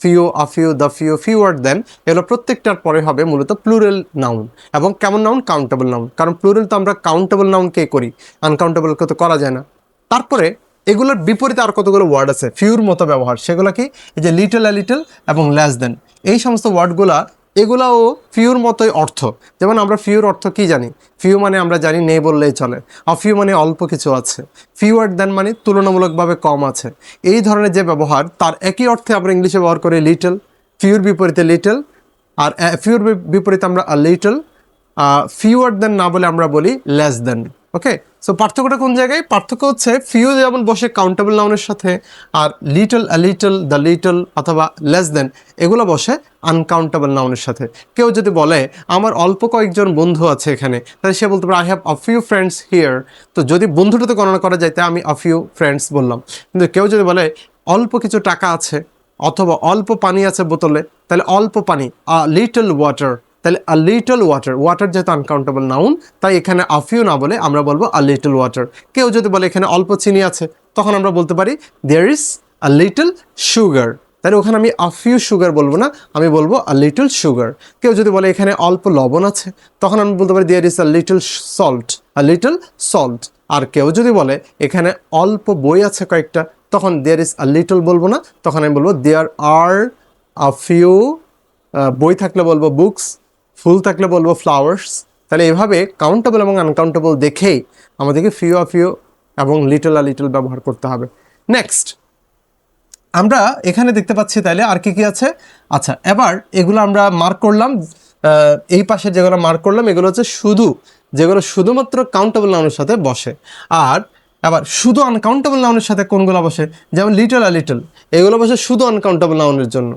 Few, a few, the few, fewer than, এগুলো প্রত্যেকটার পরে হবে মূলত প্লুরাল নাউন। এবং কেমন নাউন? Countable noun. কারণ প্লুরাল তো আমরা কাউন্টেবল নাউনকে করি, আনকাউন্টেবলকে তো করা যায় না। তারপরে এগুলোর বিপরীতে আর কতগুলো ওয়ার্ড আছে ফিউর মতো ব্যবহার, সেগুলো কি? এই যে লিটল, আ লিটল এবং লেস দেন, এই সমস্ত ওয়ার্ডগুলা এগুলাও ফিউর মতোই অর্থ। যেমন আমরা ফিউর অর্থ কি জানি? ফিউ মানে আমরা জানি নেই বললেই চলে। ফিউ মানে অল্প কিছু আছে। ফিউয়ার দেন মানে তুলনামূলকভাবে কম আছে। এই ধরনের যে ব্যবহার তার একই অর্থে আমরা ইংলিশে ব্যবহার করি লিটল, ফিউর বিপরীতে লিটল, আর ফিউর বিপরীতে আমরা আ লিটল, ফিউয়ার দেন না বলে আমরা বলি লেস দেন। ওকে, সো পার্থক্যটা কোন জায়গায়? পার্থক্য হচ্ছে ফিউ যেমন বসে কাউন্টেবল নাউনের সাথে, আর little, a little, the little অথবা লেস দেন এগুলো বসে আনকাউন্টেবল নাউনের সাথে। কেউ যদি বলে আমার অল্প কয়েকজন বন্ধু আছে এখানে, তাহলে সে বলতে পারে I have a few friends here. তো যদি বন্ধুটাতে গণনা করা যায় তাই আমি আ ফিউ ফ্রেন্ডস বললাম। কিন্তু কেউ যদি বলে অল্প কিছু টাকা আছে অথবা অল্প পানি আছে বোতলে, তাহলে অল্প পানি, আ লিটল ওয়াটার, তাহলে আ লিটল ওয়াটার, ওয়াটার যেহেতু আনকাউন্টেবল নাউন তাই এখানে আ ফিউ না বলে আমরা বলবো আ লিটল ওয়াটার। কেউ যদি বলে এখানে অল্প চিনি আছে, তখন আমরা বলতে পারি there is a little sugar, তাহলে ওখানে আমি আ ফিউ সুগার বলবো না, আমি বলবো আ লিটল সুগার। কেউ যদি বলে এখানে অল্প লবণ আছে, তখন আমি বলতে পারি there is a little salt, a little salt. আর কেউ যদি বলে এখানে অল্প বই আছে কয়েকটা, তখন দেয়ার ইজ আ লিটল বলবো না, তখন আমি বলবো দেয়ার আর আ ফিউ, বই থাকলে বলবো বুকস, ফুল থাকলে বলবো ফ্লাওয়ার্স। তাহলে এভাবে কাউন্টেবল এবং আনকাউন্টেবল দেখেই আমাদেরকে ফিউ, আ ফিউ এবং লিটল, আ লিটল ব্যবহার করতে হবে। নেক্সট আমরা এখানে দেখতে পাচ্ছি তাইলে আর কি কি আছে। আচ্ছা, এবার এগুলো আমরা মার্ক করলাম, এই পাশে যেগুলো মার্ক করলাম এগুলো হচ্ছে যেগুলো শুধুমাত্র কাউন্টেবল নাউনের সাথে বসে। আর আবার শুধু আনকাউন্টেবল নাউনের সাথে কোনগুলো বসে? যেমন লিটল, আ লিটল, এগুলো বসে শুধু আনকাউন্টেবল নাউনের জন্য,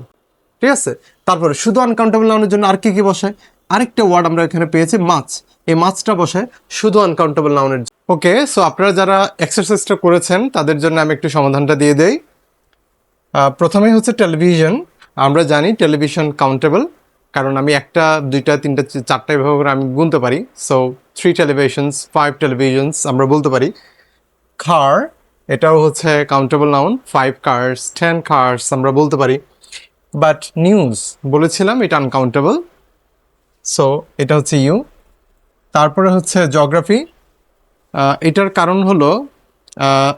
ঠিক আছে। তারপরে শুধু আনকাউন্টেবল নাউনের জন্য আর কি কি বসে? আরেকটা ওয়ার্ড আমরা এখানে পেয়েছি মাছ, এই মাছটা বসে শুধু আনকাউন্টেবল নাউনের। ওকে, সো আপনারা যারা এক্সারসাইজটা করেছেন তাদের জন্য আমি একটু সমাধানটা দিয়ে দেই। প্রথমেই হচ্ছে টেলিভিশন। আমরা জানি টেলিভিশন কাউন্টেবল, কারণ আমি 1, 2, 3, 4 এভাবে করে আমি গুনতে পারি। সো 3 টেলিভিশনস, 5 টেলিভিশনস আমরা বলতে পারি। কার, এটাও হচ্ছে কাউন্টেবল নাউন, 5 কার্স, 10 কার্স আমরা বলতে পারি। বাট নিউজ বলেছিলাম এটা আনকাউন্টেবল, সো এটা হচ্ছে ইউ। তারপরে হচ্ছে জিওগ্রাফি, এটার কারণ হলো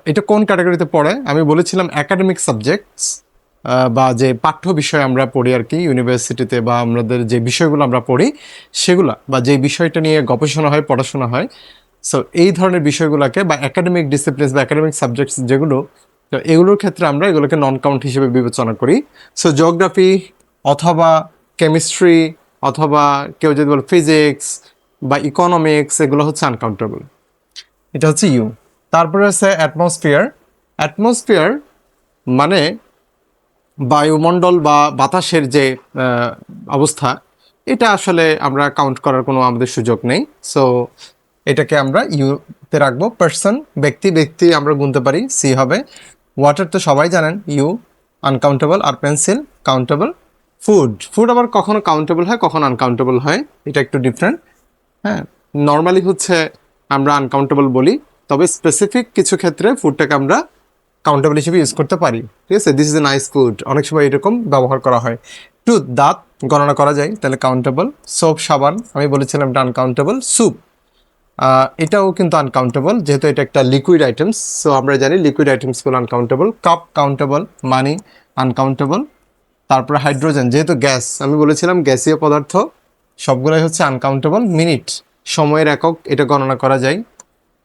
এটা কোন ক্যাটাগরিতে পড়ে? আমি বলেছিলাম একাডেমিক সাবজেক্টস, বা যে পাঠ্য বিষয় আমরা পড়ি আর কি ইউনিভার্সিটিতে, বা আমাদের যে বিষয়গুলো আমরা পড়ি সেগুলা, বা যে বিষয়টা নিয়ে গবেষণা হয়, পড়াশোনা হয়, সো এই ধরনের বিষয়গুলোকে বা একাডেমিক ডিসিপ্লিনস বা একাডেমিক সাবজেক্টস যেগুলো, এগুলোর ক্ষেত্রে আমরা এগুলোকে নন কাউন্ট হিসেবে বিবেচনা করি। সো জিওগ্রাফি অথবা কেমিস্ট্রি অথবা কেউ যদি বলে ফিজিক্স বা ইকোনমিক্স, এগুলো হচ্ছে আনকাউন্টেবল। এটা হচ্ছে ইউ। তারপরে আছে অ্যাটমসফিয়ার। অ্যাটমসফিয়ার মানে বায়ুমণ্ডল বা বাতাসের যে অবস্থা, এটা আসলে আমরা কাউন্ট করার কোনো আমাদের সুযোগ নেই। সো এটাকে আমরা ইউতে রাখবো। পার্সন ব্যক্তি, ব্যক্তি আমরা গুনতে পারি, সি হবে। ওয়াটার তো সবাই জানেন, ইউ আনকাউন্টেবল। আর পেন্সিল কাউন্টেবল। ফুড, ফুড আবার কখনো কাউন্টেবল হয় কখনো আনকাউন্টেবল হয়, এটা একটু ডিফারেন্ট। হ্যাঁ, নর্মালি হচ্ছে আমরা আনকাউন্টেবল বলি, তবে স্পেসিফিক কিছু ক্ষেত্রে ফুডটাকে আমরা কাউন্টেবল হিসেবে ইউজ করতে পারি। ঠিক আছে, this is a nice food, অনেক সময় এরকম ব্যবহার করা হয়। টুথ দাঁত গণনা করা যায়, তাহলে কাউন্টেবল। সোপ সাবান আমি বলেছিলাম এটা আনকাউন্টেবল। স্যুপ এটাও কিন্তু আনকাউন্টেবল, যেহেতু এটা একটা লিকুইড আইটেমস, সো আমরা জানি লিকুইড আইটেমসগুলো আনকাউন্টেবল। কাপ কাউন্টেবল, মানি আনকাউন্টেবল। তারপরে হাইড্রোজেন যেহেতু গ্যাস, আমি বলেছিলাম গ্যাসীয় পদার্থ, সবগুলোই হচ্ছে আনকাউন্টেবল। মিনিট সময়ের একক, এটা গণনা করা যায়।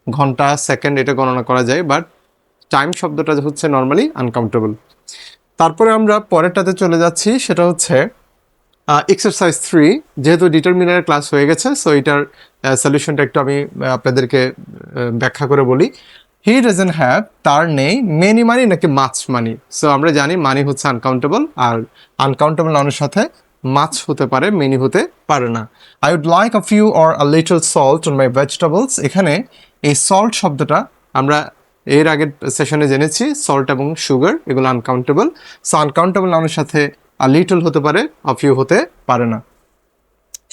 ঘন্টা, সেকেন্ড এটা গণনা করা যায়, বাট টাইম শব্দটা হচ্ছে নর্মালি আনকাউন্টেবল। তারপরে আমরা পরেরটাতে চলে যাচ্ছি, সেটা হচ্ছে এক্সারসাইজ 3। যেহেতু ডিটারমিনারের ক্লাস হয়ে গেছে, সো এটার সলিউশনটা একটু আমি আপনাদেরকে ব্যাখ্যা করে বলি। হি ডাজন্ট হ্যাভ, তার নেই মেনি মানি নাকি মাছ মানি। সো আমরা জানি মানি হচ্ছে আনকাউন্টেবল, আর আনকাউন্টেবল নাউনের সাথে মাছ হতে পারে, মেনি হতে পারে না। I would like a few or a little salt on my vegetables. এখানে এই সল্ট শব্দটা আমরা এর আগের সেশনে জেনেছি, সল্ট এবং সুগার এগুলো আনকাউন্টেবল। সো আনকাউন্টেবল নাউনের সাথে আ লিটল হতে পারে, আ ফিউ হতে পারে না।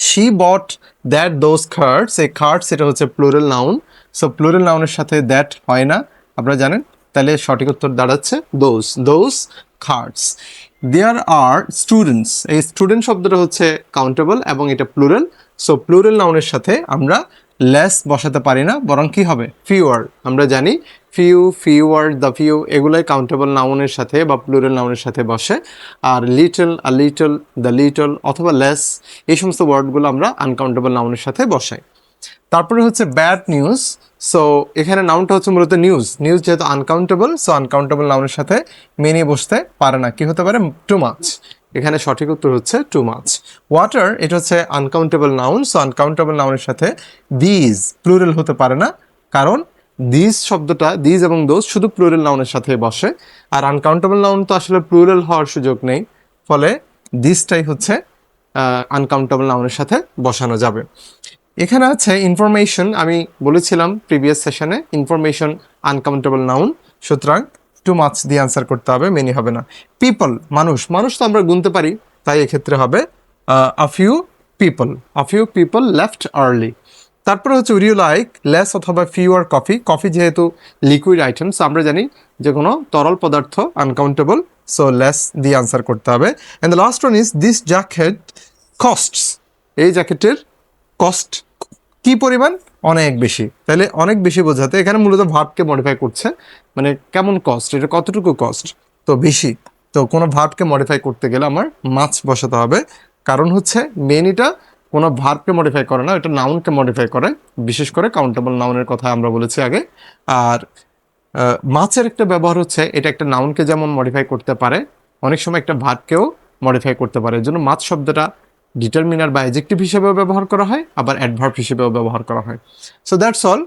She bought that those cards, এই কার্ডস এটা হচ্ছে প্লুরাল নাউন। সো প্লুরাল নাউনের সাথে দ্যাট হয় না, আপনারা জানেন। তাহলে সঠিক উত্তর দাঁড়াচ্ছে those cards. There are students, এই স্টুডেন্ট শব্দটা হচ্ছে কাউন্টেবল এবং এটা প্লুরাল। সো প্লুরাল নাউনের সাথে আমরা লেস বসাতে পারি না, বরং কি হবে ফিউয়ার। আমরা জানি ফিউয়ার, দ্য ফিউ এগুলোই কাউন্টেবল নাউনের সাথে বা প্লুরাল নাউনের সাথে বসে। আর little, a little, the little অথবা লেস, এই সমস্ত ওয়ার্ডগুলো আমরা আনকাউন্টেবল নাউনের সাথে বসাই। তারপরে হচ্ছে ব্যাড নিউজ। সো এখানে নাউনটা হচ্ছে মূলত নিউজ। নিউজ যেহেতু আনকাউন্টেবল, সো আনকাউন্টেবল নাউনের সাথে মেনে বসতে পারে না। কি হতে পারে? Too much. এখানে সঠিক উত্তর হচ্ছে টু মাচ। ওয়াটার এটা হচ্ছে আনকাউন্টেবল নাউন, সো আনকাউন্টেবল নাউনের সাথে দিজ প্লুরাল হতে পারে না, কারণ দিজ শব্দটা, দিজ এবং দোজ শুধু প্লুরাল নাউনের সাথে বসে। আর আনকাউন্টেবল নাউন তো আসলে প্লুরাল হওয়ার সুযোগ নেই, ফলে দিজটাই হচ্ছে আনকাউন্টেবল নাউনের সাথে বসানো যাবে। এখানে আছে ইনফরমেশন, আমি বলেছিলাম প্রিভিয়াস সেশনে ইনফরমেশন আনকাউন্টেবল নাউন, সুতরাং টু মাচ দিয়ে আনসার করতে হবে, মেনি হবে না। পিপল মানুষ, মানুষ তো আমরা গুনতে পারি, তাই এক্ষেত্রে হবে a few people left early. তারপরে হচ্ছে উড ইউ লাইক লেস অথবা ফিউয়ার কফি। কফি যেহেতু লিকুইড আইটেমস, আমরা জানি যে কোনো তরল পদার্থ আনকাউন্টেবল, সো লেস দিয়ে আনসার করতে হবে। And the last one is this jacket costs, এই জ্যাকেটের কস্ট কি পরিমাণ? অনেক বেশি। তাহলে অনেক বেশি বোঝাতে এখানে মূলত ভার্বকে মডিফাই করছে, মানে কেমন কস্ট, এটা কতটুকু কস্ট, তো বেশি। তো কোনো ভার্বকে মডিফাই করতে গেলে আমার মাছ বসাতে হবে, কারণ হচ্ছে মেনিটা কোনো ভার্বকে মডিফাই করে না, এটা নাউনকে মডিফাই করে, বিশেষ করে কাউন্টেবল নাউনের কথা আমরা বলেছি আগে। আর মাছের একটা ব্যবহার হচ্ছে, এটা একটা নাউনকে যেমন মডিফাই করতে পারে, অনেক সময় একটা ভার্বকেও মডিফাই করতে পারে। এর জন্য মাছ শব্দটা ডিটারমিনার বা অ্যাডজেক্টিভ হিসেবেও ব্যবহার করা হয়, আবার অ্যাডভার্ব হিসেবেও ব্যবহার করা হয়। So that's all.